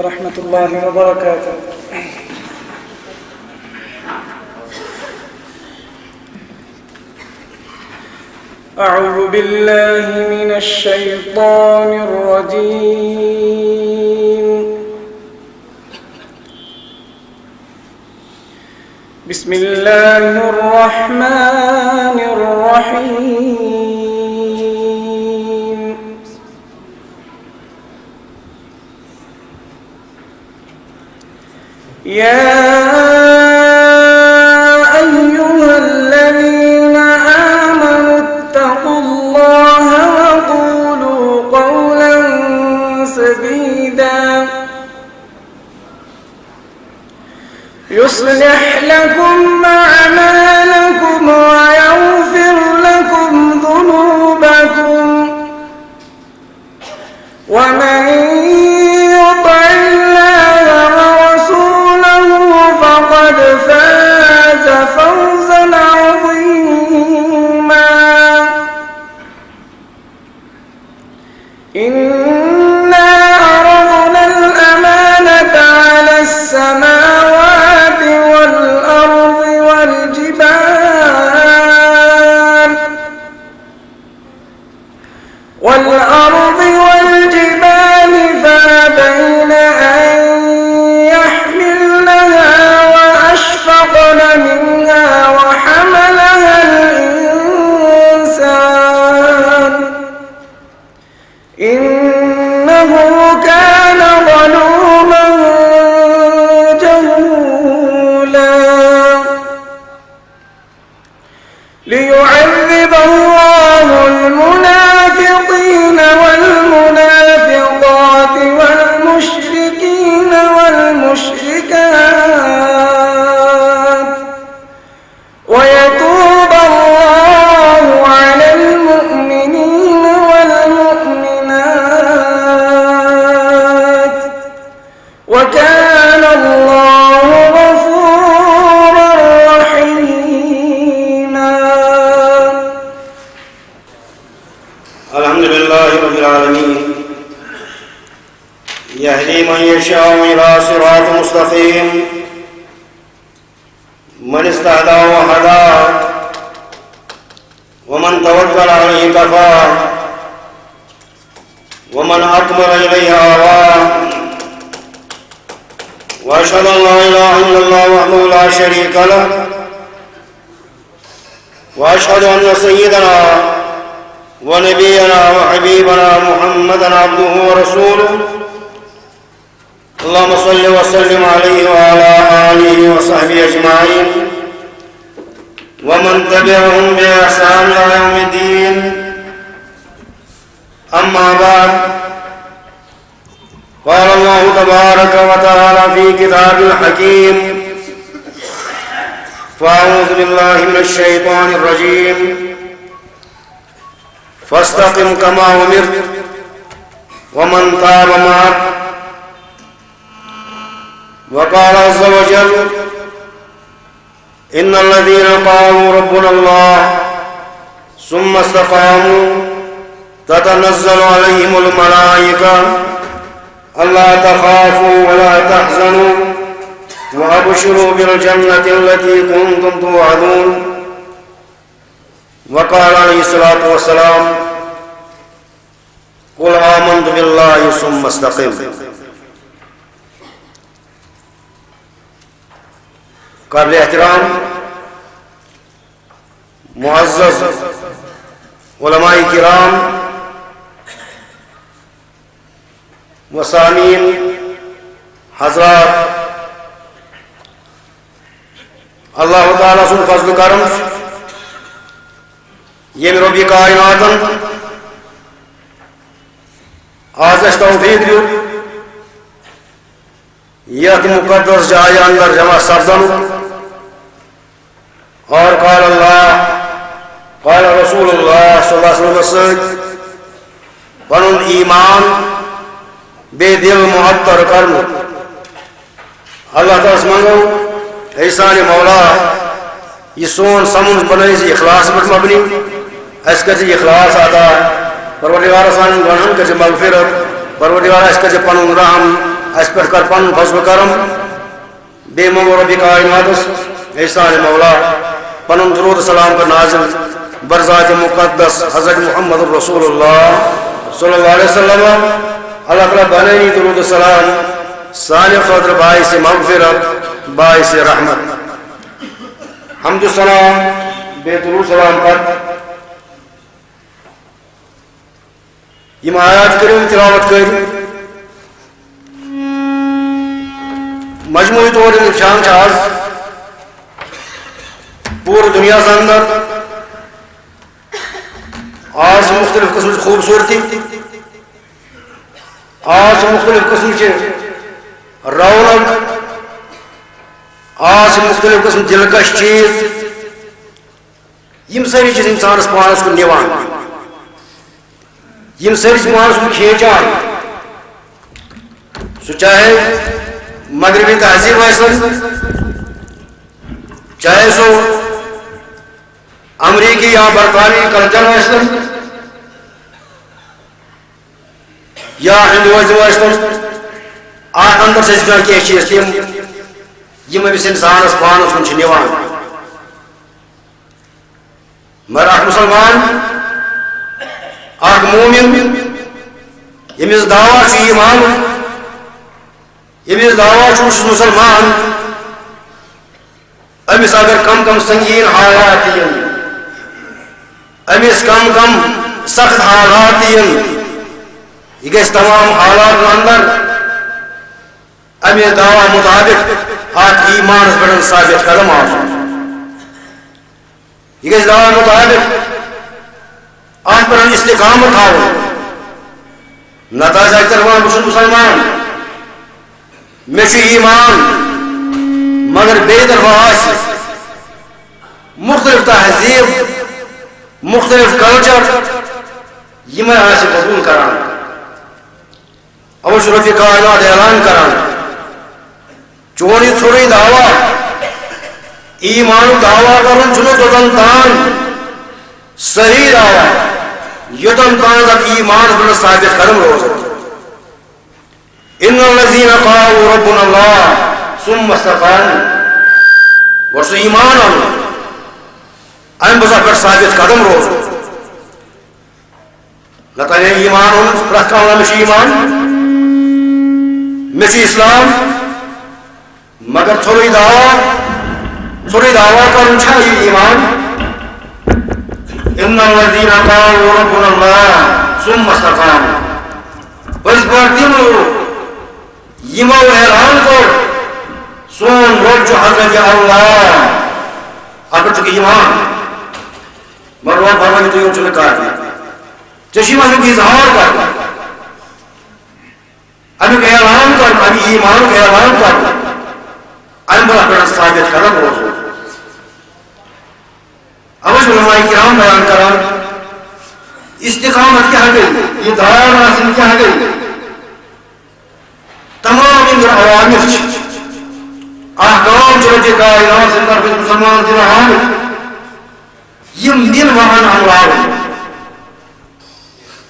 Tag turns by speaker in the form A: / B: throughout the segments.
A: ورحمة الله وبركاته. أعوذ بالله من الشيطان الرجيم. بسم الله الرحمن الرحيم. يا أيها الذين آمنوا اتقوا الله وقولوا قولا سديدا يصلح لكم أعمالكم ويغفر لكم ذنوبكم ومن يطع الله ورسوله فقد فاز فوزا عظيما. إنا عرضنا الأمانة على السماوات والأرض والجبال فأبين أن يحملنها وأشفقن منها وحملها الإنسان إنه كان ظلوما جهولا. ليعذب الله المنافقين والمنافقات والمشركين والمشركات ويتوب الله على المؤمنين والمؤمنات وكان الله غفورا رحيما.
B: الحمد لله رب العالمين يهدي من يشاء إلى صراط مستقيم من استهدى وهدى ومن توكل عليه كفى ومن أقبل إليه آواه وأشهد أن لا إله إلا الله وحده لا شريك له وأشهد أن سيدنا ونبينا وحبيبنا محمدا عبده ورسوله اللهم صل وسلم عليه وعلى آله وصحبه أجمعين ومن تبعهم بإحسان إلى يوم الدين. أما بعد، قال الله تبارك وتعالى في كتابه الحكيم: فأعوذ بالله من الشيطان الرجيم فاستقم كما أمرت ومن تاب معك. وقال عز وجل: إن الذين قالوا ربنا الله ثم استقاموا تتنزل عليهم الملائكة ألا تخافوا ولا تحزنوا وأبشروا بالجنة التي كنتم توعدون. وقال عليه الصلاة والسلام: قل آمنت بالله ثم استقم. قابل احترام معزز علماء کرام وسامعین حضرات، اللہ تعالیٰ سن فضل کرم یم رب کائنات آج اس توفیق دیو یت مقدس جائے اندر جمع سپدن اور قال اللہ قال رسول اللہ صلی اللہ علیہ وسلم پنن ایمان بے دل معطر کرن. اللہ تعالیٰ منگو اے سانہِ مولا یہ سون سمن بنائی اخلاص پہ مبنی اس کر اخلاص عطا پروردگار سان گنہن کر مغفرت پروردگار اس کر پنن رحم اس پر کر پن فضل کرم بے منگو ربی کائنات احسان مولا پن درود سلام کا نازل برذات مقدس حضرت محمد رسول اللہ صلی اللہ علیہ وسلم اللہ تعالیٰ بنائی درود سلام سال خاطر باعث مغفرت باعث رحمت حمد السلام بے درود سلام پر یہ آیات کرو تلاوت کر مجموعی طور نشان آج پور دنیا سے اندر آج مختلف قسم کی خوبصورتی آج مختلف قسم کی رونق آج مختلف قسم دلکش چیز یم ساری چیز انسانس پانس کو نیوان یم ساری چیز پانس کو کھینچان سو چاہے مغربی تہذیب آسن چاہے سو امریکی یا برطانوی کلچر آسن یا ہندوازم آسن اندر سے کی چیز یم امس انسانس پانس کن نیوان مگر اخ مسلمان اخ مومن یمس دعویٰ ایمان یمس دعویٰ مسلمان امس اگر کم کم سنگین حالات دین امس کم کم سخت حالات دین یہ گھس تمام حالات اندر امس دعویٰ مطابق ات ایمان پہ ثابت قدم آسن یہ گھس دعویٰ مطابق ات پہ استقامت ہاؤ نتاج اکثر ون بہ مسلمان مے ایمان مگر بے طرف مختلف تہذیب مختلف کلچر یہ قبول کران اوش رفیع کائنات اعلان کران چون یہ ژھوٚرُے دعویٰ ایمان دعویٰ کرن چھُنہٕ توٚتن تان صحیح دعویٰ یوٚتن تان زن ایمان بن ثابت قدم روزن ان الذين قالوا ربنا الله ثم استقاموا ورسو ایمان ان بسا پر ثابت قدم روز لتانے ایمان ان پرت کانہ مش ایمان مش اسلام مگر ژھوٚرُے دعویٰ کرن چھا یہ ایمان ان الذين قالوا ربنا الله ثم استقاموا بس بار تم لوگ یمو اعلان کر سون رب جو حضرت اللہ اگر چکے ایمان مروان فرمائے تو یہ چلے کار چشی مجھے اظہار کر ابھی اعلان کر ابھی ایمان کا اعلان کر ابھی بڑا بڑا ثابت کرم روز ابھی علماء کرام بیان کران استقامت کیا گئی یہ دائر حاصل کیا گئی تمام ان عوامر احکام جو کائنات سے طرف مسلمان دین حامل یم دین وہاں عمل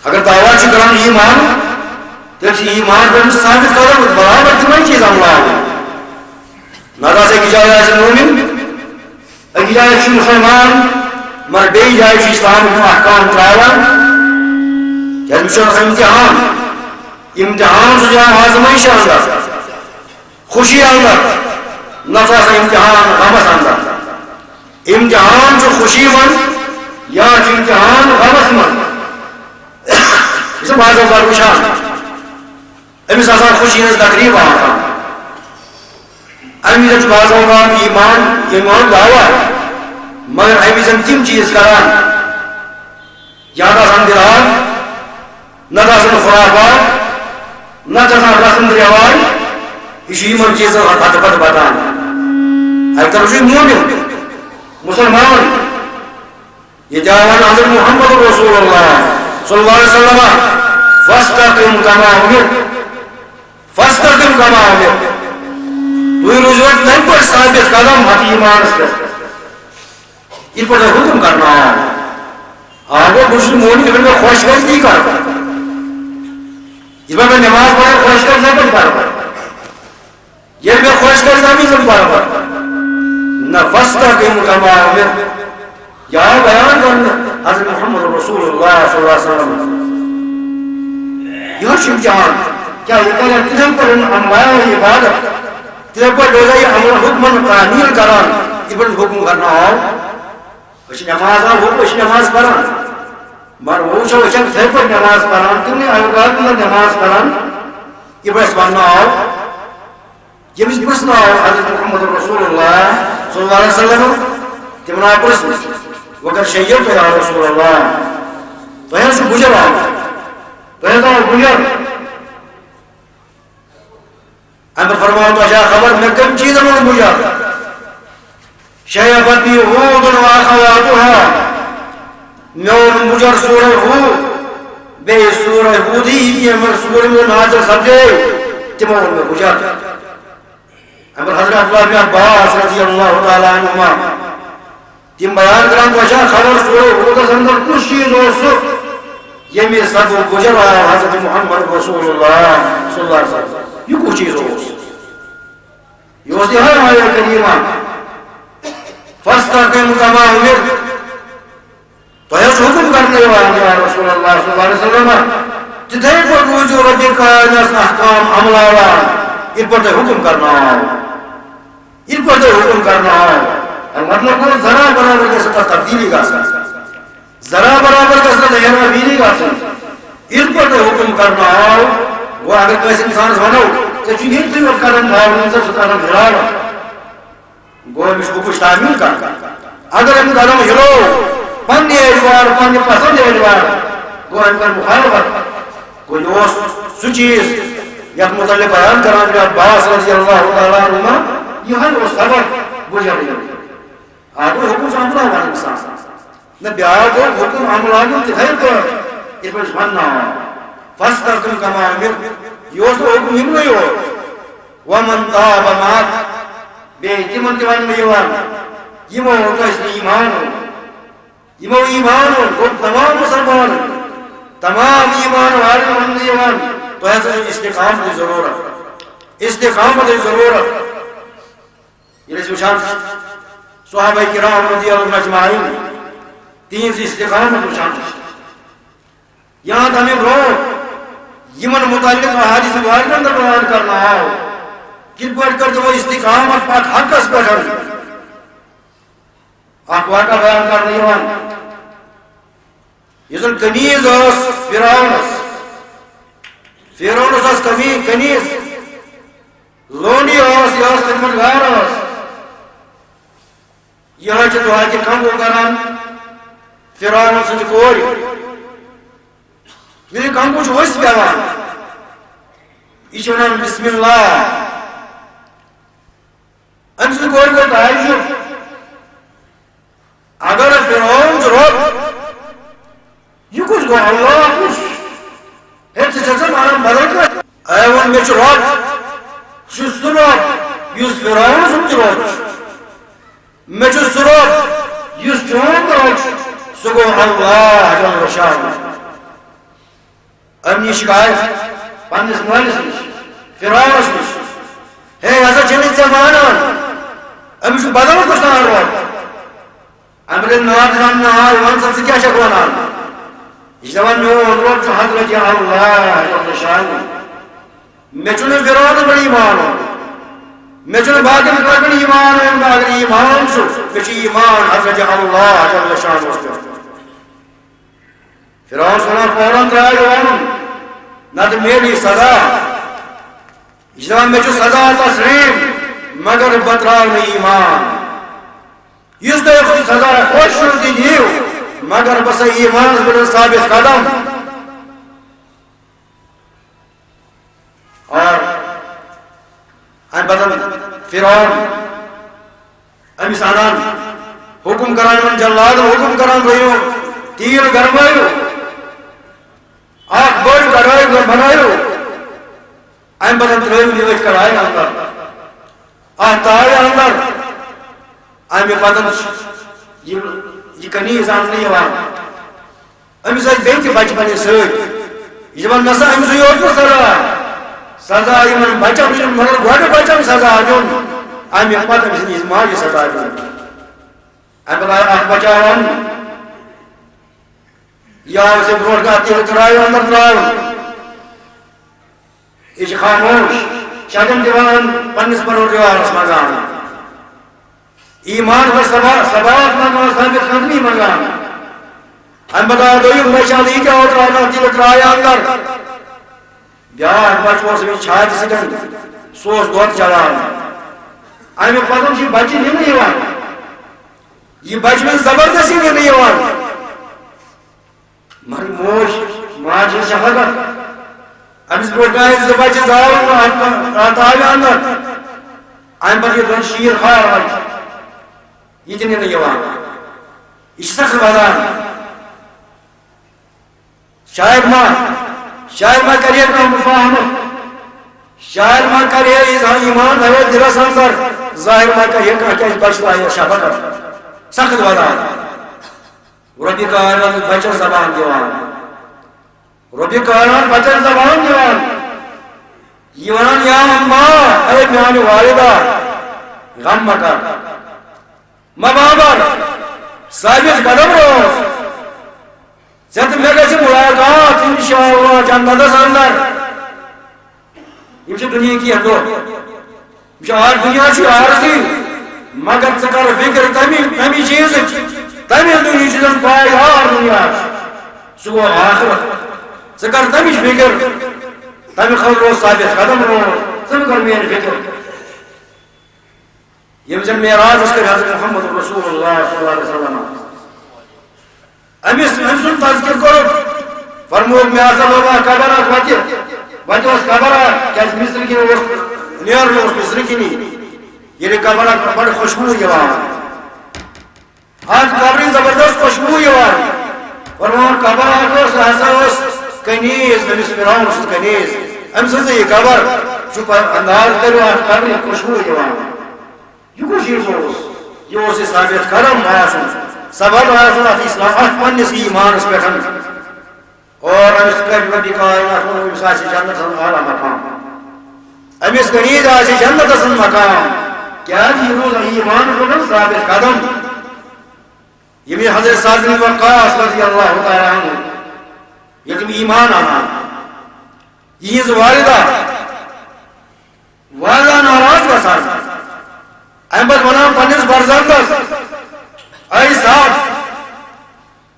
B: اگر دعویٰ کران ایمان تیل ایمان پر ثابت کرو برابر تمہیں چیز عمل نہ سے کی جائے ایسے مومن اکی جائے مسلمان مر بے جائے اسلام کو احکام تراوان کیا مشن امتحان سے جہاں آزمائش اندر خوشی اندر نفع سے امتحان غمس اندر امتحان جو خوشی من یا امتحان غمس من اسے بعض اوقات وچھان امس آسان خوشی نز تقریب آسان امس بعض اوقات ایمان دعویٰ مگر امس تم چیز کران یا آسان دلان نہ آسان خرافات نہ رسم رواج یہ ان چیزوں پتہ پتہ بتان اگر طرف مومن مسلمان یہ دعوان حضرت محمد رسول اللہ صلی اللہ علیہ وسلم فاستقم کما امرت فاستقم کما امرت تو روزو تم پر ثابت قدم ہت ایمان اس یہ پر حکم کرنا آگے مسلم مومن کے خوش گشتی کر اس میں نماز پڑھے خوش کر نہیں کر تمیزن برابر نہ فاستقم کما امرت یا بیان کرنا حضرت محمد رسول اللہ صلی اللہ علیہ وسلم یہ امتحان کیا یہ کریں تجھے پر انبیاء عبادت تجھے پر روزہ امر حکمن تعمیل کران ابن حکم کرنا ہو اچھی نماز ہو اچھی نماز پڑھان مر وہ چو اچھا تجھے پر نماز پڑھان تم نے اوقات میں نماز پڑھان ابن اسماننا ہو جمس پرسنا ہو حضرت محمد رسول اللہ صلی اللہ علیہ وسلم تمنا پرسنا وقت شیئر تو یا رسول اللہ تو ہے سو بجر آؤ تو ہے تو بجر اندر فرماؤ تو اچھا خبر میں کم چیزیں میں بجر شیعبتی ہود و آخواتوها میون بجر سورہ ہود بے سورہ ہودی یہ من سورہ میں نازل سبجے تمہر میں بجر اندر حضرت عبداللہ بن عباس رضی اللہ تعالیٰ عنہما تم بیان کران تو اچھا خبر سورہ ہودس اندر کچھ چیز ہو سو یہ میں سب گجر آیا حضرت محمد رسول اللہ صلی اللہ علیہ وسلم یہ کچھ چیز ہو سو یہ اس دہر آیا کریمہ فاستقم کما امرت تو ہے حکم کرنے والا یا رسول اللہ صلی اللہ علیہ وسلم جتنے پر روجو رب کائنات احکام عمل آیا ان پر حکم کرنا ان پر حکم کرنا مطلب کو ذرا برابر کے ساتھ تبدیلی کا ساتھ ذرا برابر کے ساتھ ہیرا بیری کا ساتھ اس پر حکم کرنا وہ اگر کسی انسان بنو تو چیز سے وہ کرن بھاؤ ان سے ستارہ بھراڑا وہ اس کو کچھ تعمیل کر اگر ہم کرم ہلو پنی ایجوار پنی پسند ایجوار وہ ہم کر مخالفت کوئی سو چیز یک متعلق بیان کران کہ عباس رضی اللہ تعالیٰ عنہ یہ ہر وہ سبق گزر رہی آگے حکم عملہ والا انسان نہ بیاد حکم عملہ کو تخیر کر اس پر سمجھنا فاستقم کما امرت یہ اس حکم ہم نہیں ہو ومن تاب مات بے تمن تیوان میں یہ مو ہوتا اس میں ایمان ہو یہ مو ایمان ہو تمام مسلمان تمام ایمان والے من ایمان تو ایسا استقامت کی ضرورت استقامت کی ضرورت یہ سوچان صحابہ کرام رضی اللہ اجمعین تین سے استقامت نشان یہاں ہمیں رو یمن متعلق حدیث مبارک اندر بیان کرنا ہو کن پر کر جو استقامت پاک حق اس پر اقوال کا بیان کرنا یوان یہ سن کنیز اس فیرون اس کنیز لونی اس یا اس خدمتگار اس یہ ہے جو دعا کے کم ہو کران فیرون اس نے کوئی یہ کم کچھ ہوئیس بیوان ایشونان بسم اللہ انسل کوئی کو تحیل اگر فیرون ضرورت یہ کچھ گو اللہ کچھ ہے چچا مانا بدل کر ایوان میں چرات شست رات یوز فیرون سم چرات میں چو سرات یوز چون کرات سگو اللہ جل وشان امنی شکایت پانیس مالس نش فیرون نش ہے ایسا چلیت زمانا ابھی شو بدل کچھ نہ روات امر نار جان نار وان سب سے کیا شکوانا اس زمان میں وہ انور جو حضرت اللہ جل شان میں چنے فیرون بڑی ایمان ہوں میں چنے باقی میں بڑی ایمان ہوں باقی ایمان شو کچھ ایمان حضرت اللہ جل شان فیرون سنا فوراں ترائی ہوانوں نہ تو میری سزا اس زمان میں جو سزا تسلیم مگر بطرال میں ایمان اس دے سزا خوش ہوتی دیو مگر بس ایمان بڑا ثابت قدم اور ان بدل فیرون امی سانان حکم کران من جلاد حکم کران رہیو تیر گرمائیو آنکھ بڑھ کرائیو بنائیو ان بدل تریو نیوش کرائیو اندر آتائی اندر امی بدل یہ کنیز آن نہیں ہوا امی ساتھ بینک بچ بنے سوئی یہ من نسا امی سوئی اور پر سرا سزا یہ من بچا مجھے مگر گوڑے بچا سزا آجون امہ پتہ أمس ماجہ سزا دِیُن امہ پتہ آیہِ اکھ بچاوان یا سے برونٛٹھ کانٛہہ تیٖلہٕ ترٛایو اندر ترٛاوُن یہِ چھِ خاموش شگن دِوان پننِس پروردگارس منٛگان ایمان پر ثبات منگان ثابت قدمی منگان امہ پتہ آو دوٚیِم بچہ یہِ تہِ آو ترٛاونہٕ تیٖلہٕ ترٛایہِ اندر بیٛاکھ بچہ اوس أمِس چھاتہِ سۭتۍ سُہ اوس دۄد چلان امہ پتہٕ چھُ یہِ بچہِ نِنہٕ یِوان یہِ بچہِ وۄنۍ زبردستی نِنہٕ یِوان مگر موج ماجہِ ہٕنٛز شفقت أمس برونٛٹھ کانٛہہ زٕ بچہِ زاوُن تاوِ اندر امہ پتہٕ یہِ دۄن شیٖر ہاوان یہِ تہِ نِنہٕ یِوان یہِ چھِ سخت ودان شاید ما کریے کانٛہہ مفاہمت شاید ما کریے ایمان تھایو دلس اندر ظاہر ما کریے کانٛہہ کیازِ بچہ لایو شفقت سخت ودان رۄبہِ کائنات بچن زبان دِوان رۄبہِ کائنات بچن زبان دِوان یہِ ونان یا اما اے میانہِ والدہ غم مکر ما بابر ثابت قدم روز ژےٚ تہٕ مےٚ گژھِ ملاقات انشاءاللہ جنتس اندر یِم چھِ دُنیہٕکۍ کینٛہہ دۄہ دُنیا چھُ عارضی مگر ژٕ کر فکر تمی چیٖزٕچ تمی دُنیہِچ یُس زن پایدار دُنیا چھُ سُہ گوٚو آخرت ژٕ کر تمِچ فکر تمہِ خٲطرٕ روز ثابت قدم روز ژٕ مہٕ کر میٲنۍ فکر ییٚمہِ زن معراج کٔر حضرت محمد رسول اللہ صلی اللہ علیہ وسلم أمۍ سُنٛد تذکر کوٚرُکھ فرمووُکھ مےٚ ہسا لوگ اکھ قبر اکھ وتہِ اوس قبر اکھ کیازِ مصرِ کِنۍ اوس نیرُن اوس مصرِ کِنی ییٚلہِ قبر اکھ بڑٕ خوشبوٗ یِوان اتھ قبرٕچ زبردست خوشبوٗ یِوان فرمووُکھ قبر اکھ اوس سُہ ہسا اوس کنیز أمِس فرعون سٕنٛز کنیز أمۍ سٕنٛزٕے یہِ قبر چھُ انداز کٔرِو اتھ قبرٕچ خوشبوٗ یِوان یہِ کُس چیٖز اوس یہِ اوس یہِ ثابت قدم آسُن سبب آسُن اتھ اسلام اتھ پننِس ایمانس پٮ۪ٹھ اور أمِس کَرِ رۄبہِ کائنات أمِس آسہِ جنتس منٛز اعلیٰ مقام أمِس کنیز آسہِ جنتس منٛز مقام کیازِ یہِ روٗد ایمانس پٮ۪ٹھ ثابت قدم ییٚمہِ حضرت سعد بن وقاص رضی اللہ تعالیٰ عنہ ییٚلہِ تِم ایمان انان یِہنٛز والدہ ناراض گژھان امہِ پتہٕ ونان پننِس فرزندس اے صاحب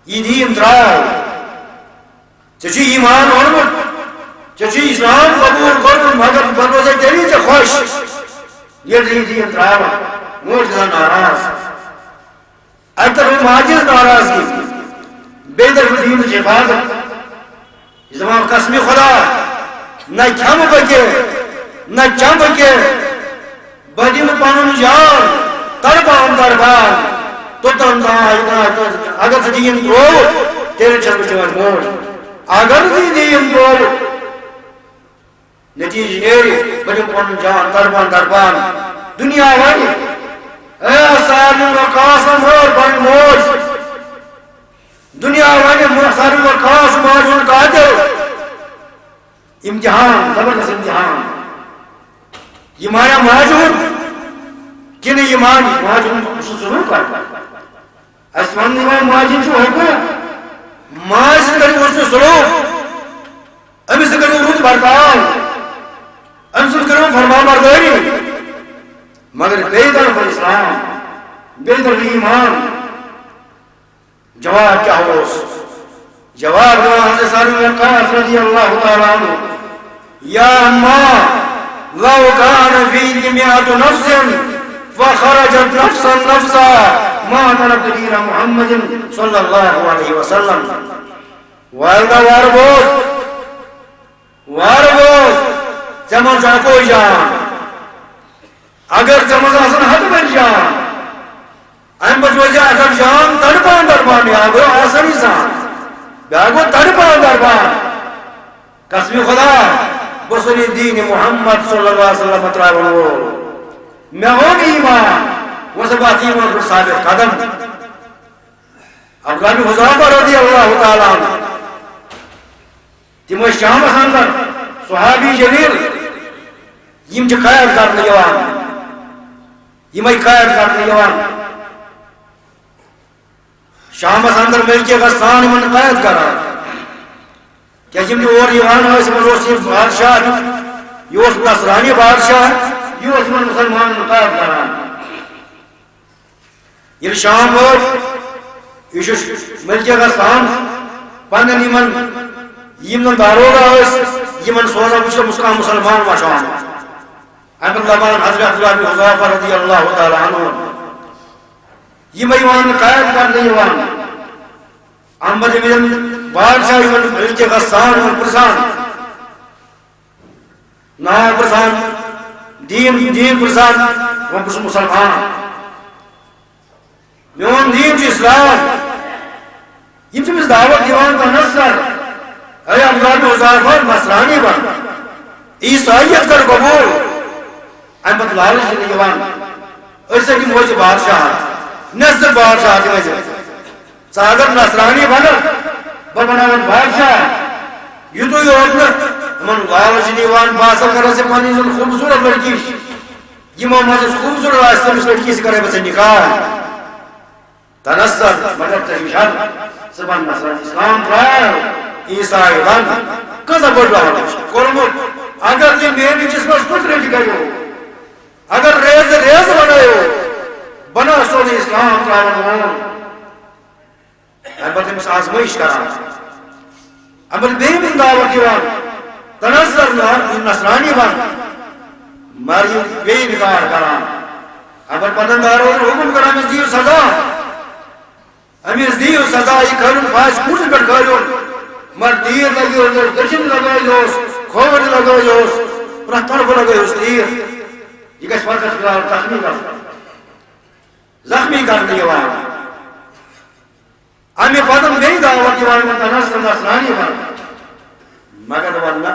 B: یہِ دیٖن تراو ژےٚ چھُے ایمان اوٚنمُت ژےٚ چھُے اسلام قبوٗل کوٚرمُت مگر بہٕ روزے تیٚلی ژےٚ خۄش ییٚلہِ ژٕ یہِ دیٖن تراوان موج گژھان ناراض اکہِ طرفہٕ ماجہِ ہٕنٛز ناراضگی بیٚیہِ طرفہٕ دیٖنٕچ حفاظت یہِ دپان قسمِ خۄدا نہ کھٮ۪مہٕ بہٕ کینٛہہ نہ چمہٕ بہٕ کینٛہہ بہٕ دِمہٕ پنُن جان تڑپان دربان توٚتن تام اگر ژٕ دیٖن ترٛووُکھ تیٚلہِ چھس بہٕ چٲنۍ موج اگر ژٕ یہِ دیٖن ترٛووُکھ نتیٖجہٕ نیرِ بہٕ دِمہٕ پنُن جان دربان دربان دُنیا وَنہِ اے سارنٕے وقاصن وٲر پنٕنۍ موج دُنیا وَنہِ سارنٕے وقاص ماجہِ ہُنٛد قاتِل امتحان زبردست امتحان یہ مانا ماجہِ ہُنٛد کِنہٕ یہِ ماجہِ ہُنٛد سُہ ضروٗر اَسہِ وَننہٕ یِوان ماجہِ ہُنٛد چھُ حقوٗق ماجہِ سۭتۍ کٔرِو حُسنہِ سلوٗک أمِس سۭتۍ کٔرِو رُت برتاو أمِس سۭتۍ کٔرِو فرمانبردٲری مگر بیٚیہِ طرفہٕ اسلام بیٚیہِ طرفہٕ ایمان جواب کیٛاہ اوس جواب دِوان حضرت سعد بن وقاص رضی اللہ تعالیٰ عنہ یا اما لو كان فيك 100 نفس فخرجت نفسا ما تركت دين محمد صلى الله عليه وسلم والدہ واربوز ژےٚ منٛز چھا کوئی جان اگر ژےٚ منٛز آسن ہتھ بٔدۍ جان امہِ پتہٕ روزِ اکھ جان تڑپان دربان بیٛاکھ گوٚو آسٲنی سان بیٛاکھ گوٚو تڑپان دربان قسمِ خۄدا بہٕ چھُس یہِ دیٖنہِ محمد صلی اللہ علیہ وسلم ترٛاوَن وول مےٚ اوٚن ایمان وۄنۍ چھُس بہٕ اتھ ایمانس پٮ۪ٹھ ثابت قدم عبداللہ بن حذافہ رضی اللہ تعالیٰ عنہ تِم ٲسۍ شامس اندر صحابی جلیل یِم چھِ قید کرنہٕ یِوان یمے قید کرنے یوان شامس اندر ملکہ گژھان یمن قید کران کیا یم اور یوان ٲسۍ یمن اوس یہ بادشاہ یہ اوس نصرانی بادشاہ یہ اوس یمن مسلمانن قید کران ییٚلہِ شام وٲتۍ یہ ملکہ گژھان پنن یم زن داروغہ ٲسۍ یمن سوزان وٕچھ مسکان مسلمان وچھان امہ دپان حضرت عبداللہ بن حذافہ رضی اللہ تعالی عنہ یمے یوان قید کرنے یوان امر یمن بادشاہ یمن ملکہ غسان یمن پرسان نام پرسان دین پرسان ون پرس مسلمان میون دین چھ اسلام یم چھ دعوت دیوان کا نصر اے عبداللہ بن حذافہ نصرانی بن عیسائیت کر قبول احمد لالچ دن یوان ایسے کہ موجود بادشاہ نصر بادشاہ کی وجہ اگر نصرانی بناون بادشاہ یوتو یوت من لالچ دن یوان باسا کرا سے پانی زن خوبصورت لڑکی یمو مجھے خوبصورت آستے اس لڑکی سے کرے بچے نکاح تنصر مگر تحیشان سبان نصران اسلام پرائر عیسائی بن کسا بڑھ رہا کورمت اگر تی میری جسمس پتر کرو اگر ریز بناو بنا سون اسلام تراون البتہ امس آزمائش کران امر بیم دعوت دیوان تنصر نصرانی بن ماری بے نکار کران امر پتن دارو حکم کران امس دیو سزا امس دیو سزا یہ کرن فاش کورس پہ کھالون مر تیر لگو دشن لگائیوس کھوڑ لگائیوس پرہ طرف لگائیوس تیر یہ گھس فرقس خلاف زخمی کرنے یوان امی پتن گئی دعوت یوان تنصر نصرانی بن مگر ونہ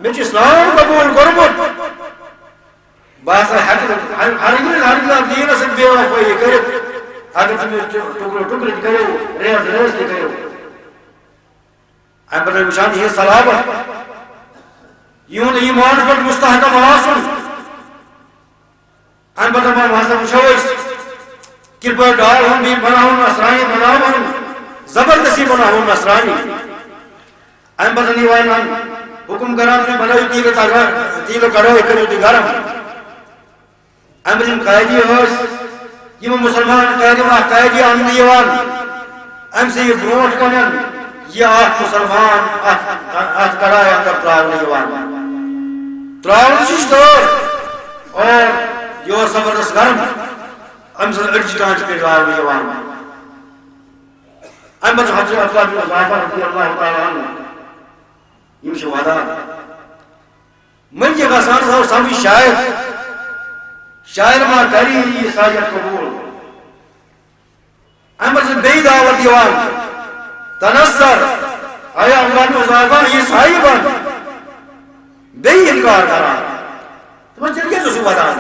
B: میں اسلام قبول کرمت باسا ہر دین سے بے وفائی کرت اگر تم ٹکڑے کرو ریز کرو ام پتہ وچان یہ صلابت یون ایمان پر مستحکم آسن ام پتہ میں وہاں وچھوس کرپا ڈال ہم بھی بناؤں نصرانی بناؤں زبردستی بناؤں نصرانی ام پتہ نیوان حکم کرام نے بناؤ تیل کرو کرو تی گرم امرین قائدی ہوس یہ مسلمان قائدی آمد یوان ام سے یہ بروٹ کنن یہ آت مسلمان آت کرائے اندر تراؤن یوان تراؤن چیز دور اور یہ زبردست گرم ام سے ارجی ٹانچ پہ تراؤن یوان ام بچ حضرت عبداللہ بن حذافہ رضی اللہ تعالی عنہ یہ شہداء ملکہ غسان صاحب سامی شاعر ما کری یہ ساجت قبول امر سے بے دعوت دیوان تنصر آیا عبداللہ بن حذافہ عیسائی بن بے انکار کرا تمہیں چل گیا سو ودان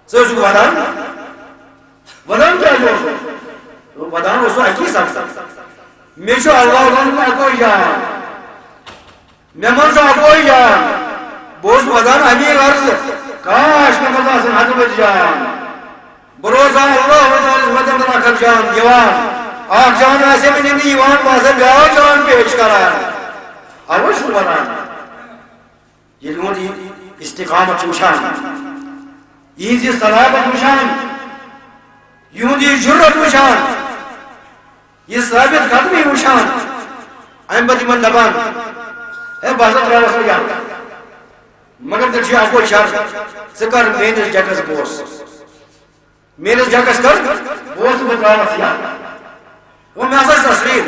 B: سو ودان ودان کیا جو ودان اسو اکی سب میشو اللہ ودان کو اکوئی جان میمن سو اکوئی جان بوز ودان ہمی غرض کاش میں مزا سن حد بج جان بروزہ اللہ وتعالی وجہ منا کر جان دیوان آخ جان ایسے میں نہیں دیوان باسے بیاہ جان پیش کران اوش وران یہ لوگوں دی استقامت مشان یہ دی صلابت مشان یوں دی جرت مشان یہ ثابت قدمی مشان احمد من دبان اے بازت رہا وصل یا مگر دلچی آپ کو اشار سکر مینس جگس بوس مینس جگس کر بوس بترا وصل یا وہ میں اصل تصویر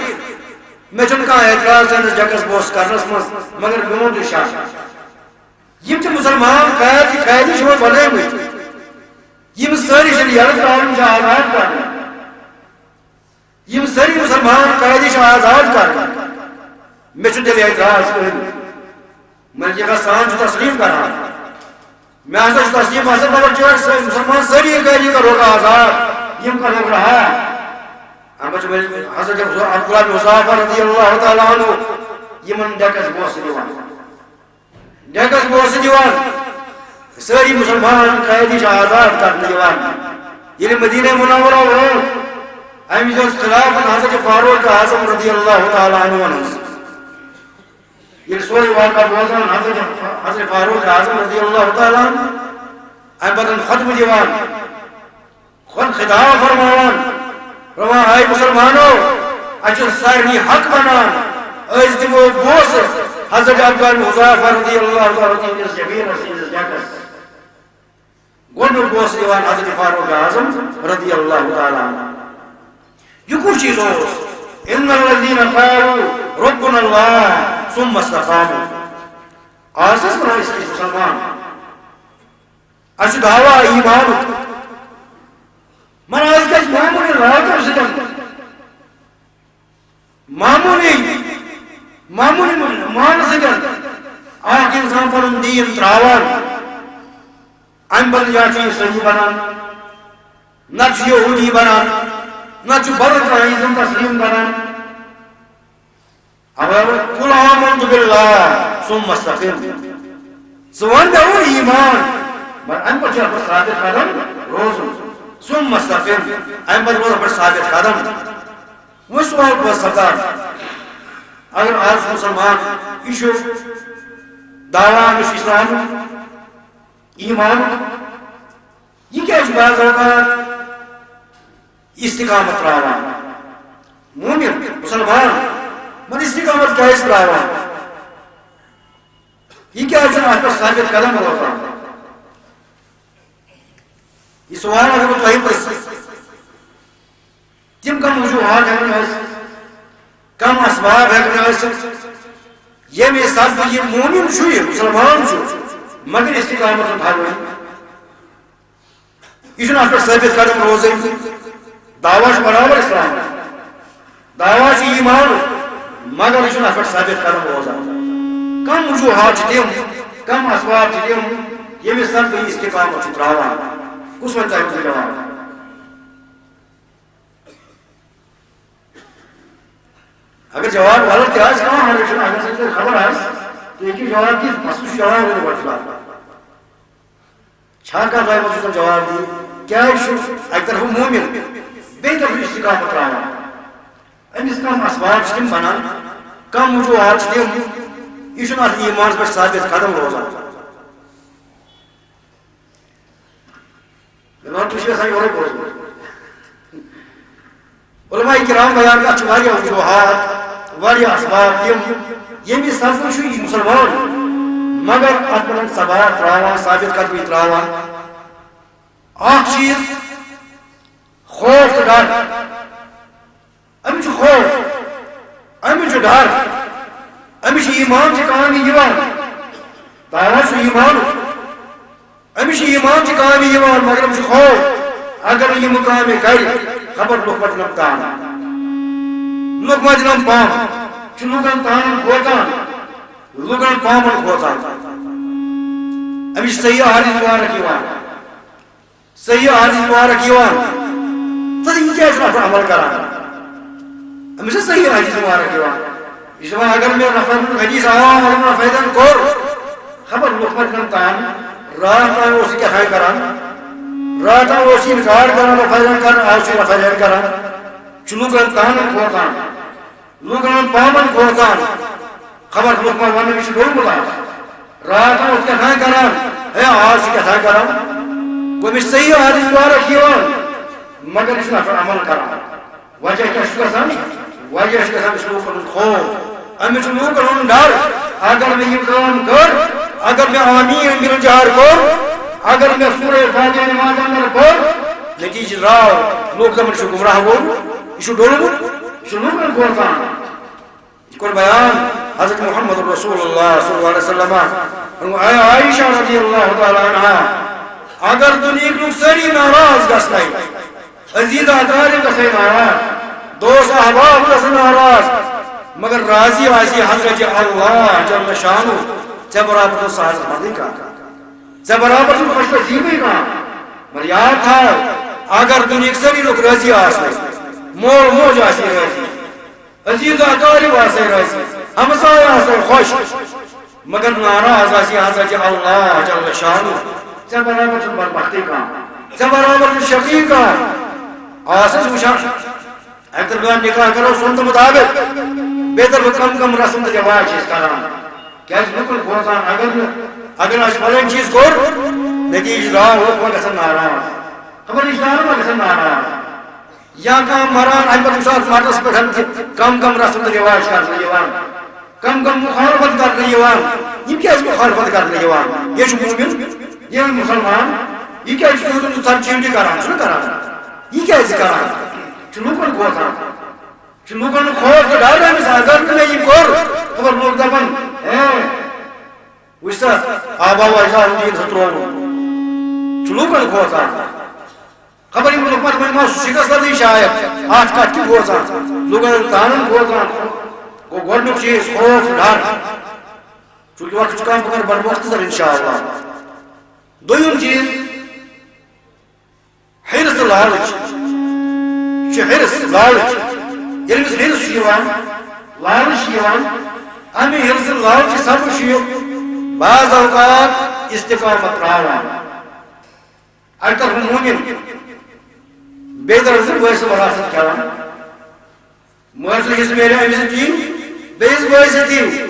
B: میں چنکا اعتراض مینس جگس بوس کرنس مگر بیون جو شاہ یم چھ مسلمان قیدی شما بنے ہوئی یم ساری شریعت قانون جا آزاد کرنا یم ساری مسلمان قیدی شما آزاد کرنا میں چھ دل اعتراض کرنا ملکہ غسان جو تسلیم کرنا میں اصل تسلیم حاصل بابر جو مسلمان ساری قیدی کا روکا آزاد یم کا لوگ رہا اما جو حضرت عبداللہ بن حذافہ رضی اللہ تعالی عنہ یمن ڈیکس بوس دیوان ڈیکس بوس دیوان ساری مسلمان قیدی آزاد کرنے یہ مدینہ منورہ ہو ام خلاف حضرت فاروق اعظم رضی اللہ تعالیٰ عنہ یہ سوری واقع بوزان حضرت فاروق اعظم رضی اللہ تعالیٰ ام بدن ختم دیوان خود خطاب فرماوان روا آئی مسلمانوں اچھا سارنی حق بنان از دمو بوس حضرت عبداللہ حضافہ رضی اللہ تعالیٰ عنہ جبیر رسیز جاکس گونڈو بوس دیوان حضرت فاروق اعظم رضی اللہ تعالیٰ عنہ یہ کچھ چیز ہو ان الذین قالوا ربنا اللہ ثم استقاموا آسس بنا اس کی مسلمان اچھ دعویٰ ایمان من آج کچھ معمولی رہا کر سکن معمولی مان سکن آج انسان پر دین تراوان ام بن جاچی صحیح بنان نچ یہودی بنان نچ برد رئیزم تسلیم بنان قل آمنت باللہ ثم استقم سوان دعو ایمان بر ام پر چل پر ثابت قدم روزن ثم استقم ام پر ثابت قدم وہ سوال پر سکار اگر آج مسلمان ایشو دعویٰ مش اسلام ایمان یہ کیا بعض اوقات استقامت راوان مومن مسلمان من استقامت کیا اس راوان یہ کیا جن آپ پر ثابت قدم ہوتا یہ سوال اگر وہ توہی پر تم کم وجوہات ہے کم اسباب ہے یہ میں ساتھ یہ مومن چھو یہ مسلمان چھو مگر استقامت بھاگ رہی اس نے آپ پر ثابت قدم روزے دعویٰ برابر اسلام دعویٰ ایمان مگر اس نے آپ پر ثابت قدم روزہ کم وجوہات دیم کم اسباب دیم یہ میں صرف استقامت چھتراوا کس وقت ہے مجھے جواب اگر جواب غلط ہے آج کہاں ہمارے خبر ہے تو ایک ہی جواب کی محسوس جواب ہونے بڑھتا چھاکہ بھائی مجھے جواب دی کیا ایک طرف مومن بے طرف استقامت رہا ام اس کم اسباب سکم بنا کم وجوہات سکم یہ چھنا ایمان پر ثابت قدم روزہ ایمان پوچھے سائی اور بولے علماء کرام بیان کا چواری وجوہات واری اسباب یہ بھی صرف شوئی مسلمان مگر اپنا سبات راوا ثابت قدمی راوا آخ چیز خوف تو ڈر امی چو خوف امی چو ڈر امی چو ایمان چی کامی یوان دعویٰ چو ایمان امی چو ایمان چی کامی یوان مگر امی چو خوف اگر یہ مقامی کری خبر لقمت نمتان لقمت نمتان چو لگن تان کھوتان لگن پامن کھوتان امی صحیح حدیث مبارک یوان صحیح حدیث مبارک یوان تو یہ کیا اس پر عمل کران امی سے صحیح حدیث مبارک یوان اس میں اگر میں رفض حدیث آوام اور رفضن کور خبر لقمت نمتان راہتا ہے اسی کے خواہ کران راہتا ہے اسی انکار کران رفضن کران آوسی رفضن کران چلوگن تانن کھوتان لوگن پامن کھوتان خبر لقمت وانے میں سے ڈول بلا راہتا ہے اس کے خواہ کران اے آوسی کے خواہ کران کوئی بھی صحیح حدیث مبارک یوان مگر اس پر عمل کران وجہ کیا شکر سامنے وجہ اس کے ساتھ لوگن خوف امی چو لوگن ڈر اگر میں یہ کام کر اگر میں آمین مل جہار کر اگر میں سورہ فاتحہ نماز اندر کر نتیجہ راو لوگ من شو گمراہ ہو شو ڈولو شو لوگن کھوتان کل بیان حضرت محمد رسول اللہ صلی اللہ علیہ وسلم اے عائشہ رضی اللہ تعالی عنہ اگر دنیا لوگ سری ناراض گسنائی عزیزہ دارم گسنائی ناراض دوست احباب گسن ناراض مگر راضی آسی حضرت اللہ جل شانو چه برابر تو ساز مردی کا چه برابر تو خوش نصیبی کا مگر یاد تھا اگر دنیا سری لوگ راضی آسی مول موج آسی راضی عزیزہ دارم آسی راضی ہمسائے آسی خوش مگر ناراض آسی حضرت اللہ جل شانو ژے برابر چھُ بدبختی کانٛہہ ژے برابر چھُ شقی کانٛہہ آسس وٕچھان اکہِ طرفہٕ نکاح کرو سنتہٕ مطابق بیٚیہِ طرفہٕ کم کم رسم تہٕ رواج چھِ أسۍ کران کیٛازِ لُکن بوزان اگر اَسہِ فلٲنۍ چیٖز کوٚر نتیٖجہٕ دار لُکھ ما گژھن ناراض خبر رشتہٕ دار ما گژھن ناراض یا کانٛہہ مران اَمہِ پتہٕ وٕچھو اَتھ مردس پٮ۪ٹھ کہِ کم کم رسم تہٕ رواج کرنہٕ یِوان کم کم مخالفت کرنہٕ یِوان یِم کیٛازِ مخالفت کرنہٕ یِوان یہِ چھُ مومِن یہِ مُسلمان یہِ کیٛازِ چھُ تُہۍ ژتجی کران چھُنہ کران یہِ کیٛازِ کران چھُ لُکن کھوژان چھُ لُکن خوف تہٕ ڈر أمِس اگر نہٕ مےٚ یہِ کوٚر خبر لوٗکھ دپان ہے وٕچھ سا آبا و اجدادن دیٖن سُہ ترٛوومُت چھُ لُکن کھوژان خبر یِم لُکھ پتہٕ وۄنۍ ما شِکست لدی شاید اتھ کتھ کیٛاہ کھوژان لُکن تانن کھوژان گوٚو گۄڈنیُک چیٖز خوف ڈر چوٗنکہِ وقت چھُ کم بہٕ کرٕ بڑٕ مختصر انشاءاللہ دوٚیِم چیٖز حرص تہٕ لالٕچ چھُ حرص لالٕچ ییٚلہِ أمِس حرص چھُ یِوان لالٕچ چھُ یِوان امہِ حرص تہٕ لالچہِ سببہٕ چھُ یہِ بعض اوقات استقامت تراوان اکہِ طرفہٕ مومِن بیٚیہِ طرفہٕ وٲرث وراثت کھٮ۪وان مٲلۍ سُنٛد حصہٕ میلہِ أمِس دِنۍ بیٚیِس بٲیِس دِنۍ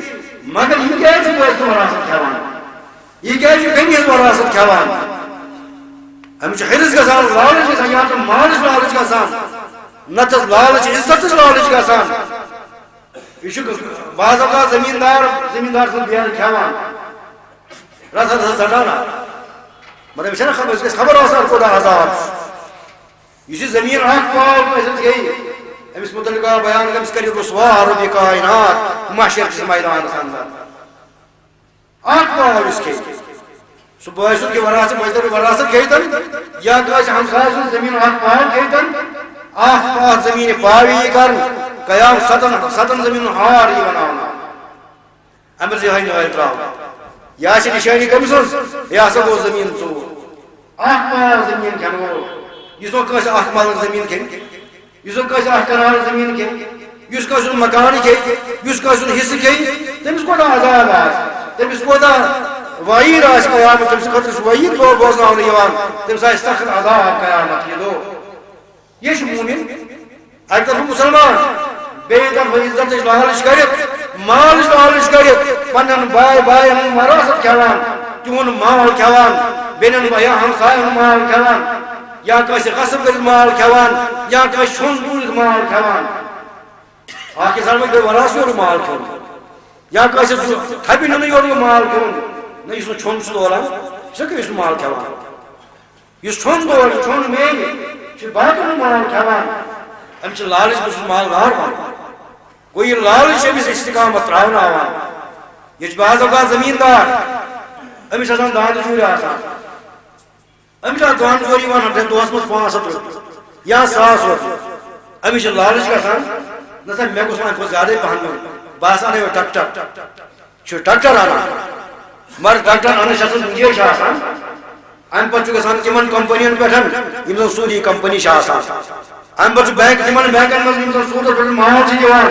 B: مگر یہِ کیٛازِ چھُ وٲرث وراثت کھٮ۪وان یہِ کیٛازِ چھُ بیٚنہِ ہٕنٛز وراثت کھٮ۪وان أمِس چھُ حرص گژھان لالٕچ گژھان یا تہٕ مالٕچ لالٕچ گژھان نتہٕ لالٕچ عزتٕچ لالٕچ گژھان یہِ چھُ بعض اوقات زمیٖندار سٕنٛز بیرٕ کھٮ۪وان رژھ ہسا ژٹان مگر أمِس چھَنہ خبر أسۍ گژھِ خبر آسان کوٗتاہ عذاب یُس یہِ زمیٖن اکھ پاو ٲسِتھ گٔیہِ أمِس مُتعلق آو بیان أمِس کٔرِو رُسوا رۄبہِ کاینات محشر کِس میدانس انٛدر اکھ پاو یُس کھیٚیہِ سُہ بٲے سُنٛد کہِ وراثت کھیٚیتن یا کٲنٛسہِ ہمسایہِ سُنٛد زمیٖن اکھ پاو کھیٚیتن اکھ پاو زمیٖنہِ پاوِ یی کرنہٕ قیام ستن زمیٖنن ہار یی بناونہٕ أمِس یِہوٚے نٲلۍ تراوُن یا چھِ نِشٲنی کٔمۍ سٕنٛز یہِ ہسا گوٚو زمیٖن ژوٗر اکھ پاو زمیٖن کھٮ۪نہٕ وول یُس نہٕ کٲنٛسہِ اکھ ملٕر زمیٖن کھیٚنہِ یُس نہٕ کٲنٛسہِ اکھ کنال زمیٖن کھیٚنہِ یُس کٲنٛسہِ ہُنٛد مکانہٕ کھیٚیہِ یُس کٲنٛسہِ ہُنٛد حصہٕ کھیٚیہِ تٔمِس کوٗتاہ عذاب آسہِ تٔمِس کوٗتاہ وعیٖد آسہِ قیامت تٔمۍ سٕنٛدِ خٲطرٕ چھُ وعیٖد دۄہ بوزناونہٕ یِوان تٔمِس آسہِ سخت عذاب قیامت یہِ دۄہ یہِ چھُ مومِن اکہِ طرفہٕ مُسلمان بیٚیہِ طرفہٕ عزتٕچ لالٕچ کٔرِتھ مالٕچ لالٕچ کٔرِتھ پننٮ۪ن باین ہُنٛد وراثت کھٮ۪وان تِہُنٛد مال کھٮ۪وان بیٚنٮ۪ن یا ہمساین ہُنٛد مال کھٮ۪وان یا کٲنٛسہِ غصب کٔرِتھ مال کھٮ۪وان یا کٲنٛسہِ چھوٚن تُلِتھ مال کھٮ۪وان اکھ اِنسان گٔے وراثت مال کھیوٚن یا کٲنٛسہِ تھپہِ نِنہٕ یورٕ مال کھیوٚن نہ یُس نہٕ چھوٚن چھُ دوران سُہ کٔمِس چھُ مال کھٮ۪وان یُس چھوٚن دورِ چھوٚن میلہِ چھُ باقین ہُنٛد مال کھٮ۪وان أمِس چھِ لالٕچ بہٕ چھُس مالدار بنان گوٚو یہِ لالٕچ چھِ أمِس استقامت تراوناوان یہِ چھُ بعض اوقات زمیٖندار أمِس چھِ آسان دانٛدٕ جوٗرِ آسان أمِس چھِ اکھ دانٛدٕ جوٗر یِوان دۄہس منٛز 500 رۄپیہِ یا 1000 رۄپیہِ أمِس چھِ لالٕچ گژھان نہ سا مےٚ گوٚژھ وۄنۍ کھۄتہٕ زیادَے پہن میلُن بہٕ ہسا اَنَے وۄنۍ ٹریکٹر چھُ ٹریکٹر اَنان مگر ٹریکٹر اَننٕچ چھِ گُنجٲیِش آسان اَمہِ پتہٕ چھُ گژھان تِمن کمپنین پٮ۪ٹھ یِم زن سعوٗدی کمپنی چھِ آسان اَمہِ پتہٕ چھُ بینک تِمن بینکن منٛز یِم زن سوٗدس پٮ۪ٹھ مال چھِ دِوان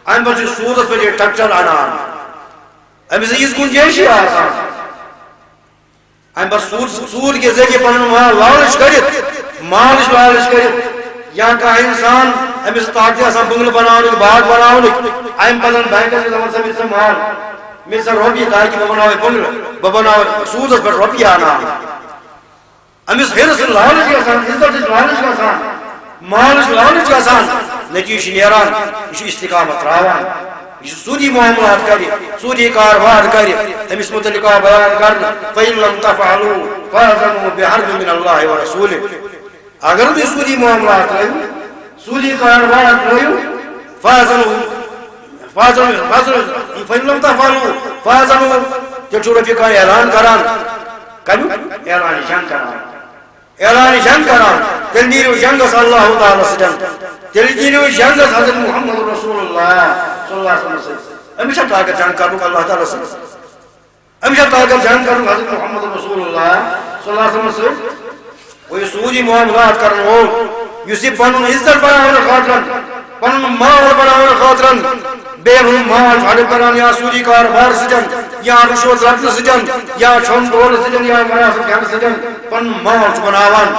B: اَمہِ پتہٕ چھُ سوٗدس پٮ۪ٹھ یہِ ٹریکٹر اَنان أمِس یِژھ گُنجٲیشی آسان اَمہِ پتہٕ سوٗد کہِ ذٔریعہٕ پنُن مال لالٕچ کٔرِتھ مالٕچ لالٕچ کٔرِتھ یا کانٛہہ اِنسان أمِس طاقتہِ آسان بنگلہٕ بناونٕکۍ باغ بناونٕکۍ اَمہِ پتہٕ بینکس چھِ دپان سا مےٚ دِ سا مال مےٚ دِ سا رۄپیہِ تاکہِ بہٕ بناوے بنگلہٕ بہٕ بناوے سوٗدس پٮ۪ٹھ رۄپیہِ انان أمِس حرص لالٕچ گژھان عزتٕچ لالٕچ گژھان مالٕچ لالٕچ گژھان نتیٖجہٕ چھُ نیران یہِ چھُ استقامت تراوان یہِ چھُ سوٗدی معاملات کرِ سوٗدی کاربار کرِ أمِس مُتعلق آو بیان کرنہٕ فَإِن لَمْ تَفْعَلُوا فَأْذَنُوا بِحَرْبٍ مِنَ اللَّهِ وَرَسُولِهِ اگر تُہۍ سوٗدی معاملات ترٲیِو سوٗدی کاربار ترٲیِو فَإِن لَمْ تَفْعَلُوا فَأْذَنُوا تیٚلہِ چھُ رۄپیہِ کانٛہہ اعلان کران کمیُک اعلانِ جنگ کران اعلانِ جنگ کران تیٚلہِ نیٖرِو جنگس اللہ تعالیٰ سۭتۍ تیٚلہِ نیٖرِو جنگس حضرت محمد رسول اللہ صلی اللہ علیہ وسلم سۭتۍ أمِس چھا طاقت جنگ کرنُک اللہ تعالیٰ سۭتۍ أمِس چھا طاقت جنگ کرنُک حضرت محمد رسول اللہ صلی اللہ علیہ وسلم سۭتۍ گوٚو یہِ سوٗدی معاملات کرن وول یُس یہِ پنُن عزت بناونہٕ خٲطرٕ پنُن مال بناونہٕ خٲطرٕ بین مال حلب کران یا سوری کاروبار سجن یا رشوت رٹن سجن یا چھن ڈول سجن یا مناسب کھن سجن پن مال بناوان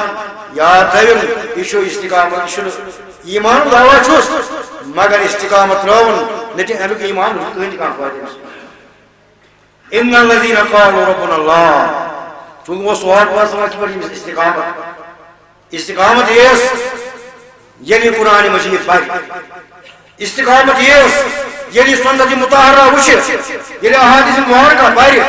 B: یاد تھوین یہ استقامت یہ ایمان دعویٰ چھس مگر استقامت ترون نتہ امیک ایمان کہین کان فائدہ ان الذين قالوا ربنا الله چونکہ وہ سوال پاس پر استقامت یس یعنی قرآن مجید پڑھ استقامت یس یعنی سنت مطہرہ وچھ یعنی احادیث مبارکہ پڑھ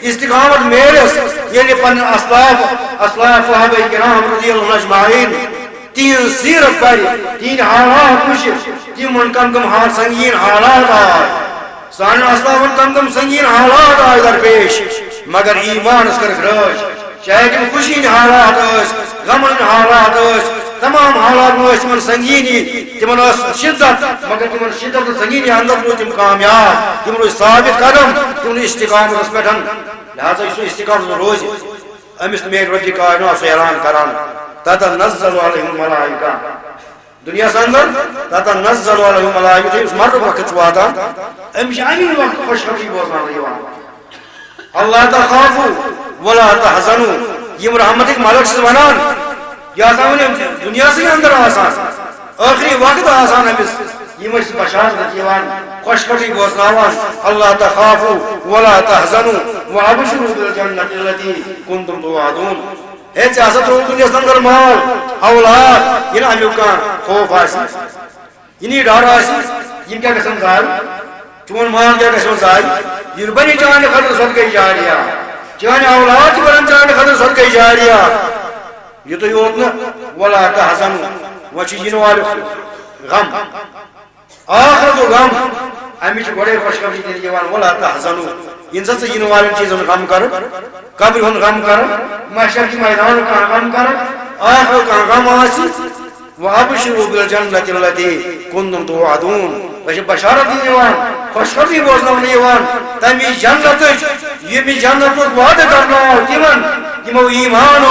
B: استقامت میلس یعنی پن اسلاف صحابہ کرام رضی اللہ عنہم اجمعین تین سیرت پڑھ تین حالات وچھ تمن کم حال سنگین حالات آئے سان اسلافن کم سنگین حالات آئے درپیش مگر ایمان اس کر راج چاہے تم خوشی حالات غمن حالات تمام حالات میں تمن سنگینی تمن شدت مگر تمن شدت سنگینی اندر روز تم کامیاب تم روز ثابت قدم تم استقامت اس پٹھن لہذا اس استقامت روز امس میل رب کائنات سے اعلان کران تتنزل علیہم الملائکہ دنیا سے اندر تتنزل علیہم الملائکہ اس مرد وقت وعدہ امس امی وقت خوشخبری بوزنا دیوان اللہ تخافوا ولا تحزنوا یہ رحمت مالک سے ونان یا سامنے دنیا سے اندر آسان آخری وقت آسان امس یہ بشارت دیوان خوشخبری بوزناوان اللہ تخافوا ولا تحزنوا وابشروا بالجنة التي كنتم توعدون ہے چاہتا تو دنیا سے اندر مال اولاد یہ امیو کا خوف آسی یہ ڈر آسی یہ کیا قسم زائل چون مال کیا قسم زائل یہ بنی چاہنے خطر صدقہ جاریہ چاہنے اولاد بنی چاہنے خطر صدقہ جاریہ یہ تو یوتنا ولا تحزنوا وچی جنوال غم آخر تو غم امیچ بڑے خوشخبری دیوان ولا تحزنوا انسان سے جنوال چیزوں غم کر قبر ہن غم کر محشر کی میدان کا غم کر آخر کا غم آسی وابشروا بالجنة التي كنتم توعدون وش بشارت دیوان خوشخبری بوزنا دیوان تمی جنت یہ بھی جنت وعدہ کرنا تمن تمو ایمان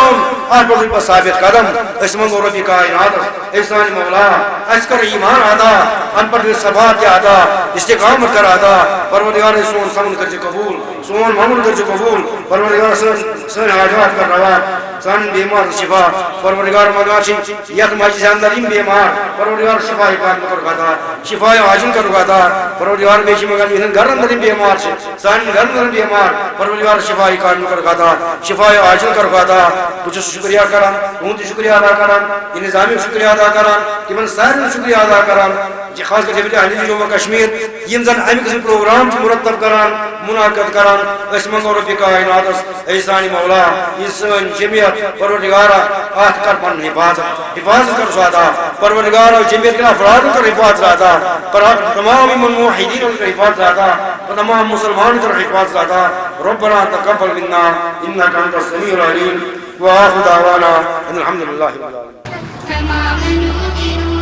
B: آج پر ثابت قدم اس منگو ربی کائنات احسان مولا اس کر ایمان ادا ان پر ثبات ادا استقامت کر ادا پروردگار سون سمن کر قبول سون معمول کر قبول پروردگار سن حاجات کر روا سان بیمار شفا پروردگار مگاشی یک مجلس اندر این بیمار پروردگار شفا کار کر گدا شفا عاجل کر گدا پروردگار بیشی مگر ان گھر اندر بیمار سان گھر اندر بیمار پروردگار شفا کار کر گدا شفا عاجل کر گدا کچھ شکریہ کران تم شکریہ ادا کران نظامی شکریہ ادا کران تمن سارے شکریہ ادا کران خاص کر اہل جموں کشمیر یم زن امی قسم پروگرام مرتب کران منعقد کران اس منگو رب کائنات احسان مولا انسان جمعیت پروردگار آت کر پن حفاظت کر سادا پروردگار جمعیت کے افراد کر حفاظت ادا تمام موحدین کر حفاظت ادا تمام مسلمان کر حفاظت ادا ربنا تقبل منا انك انت السميع العليم واخر دعوانا ان الحمد لله رب العالمين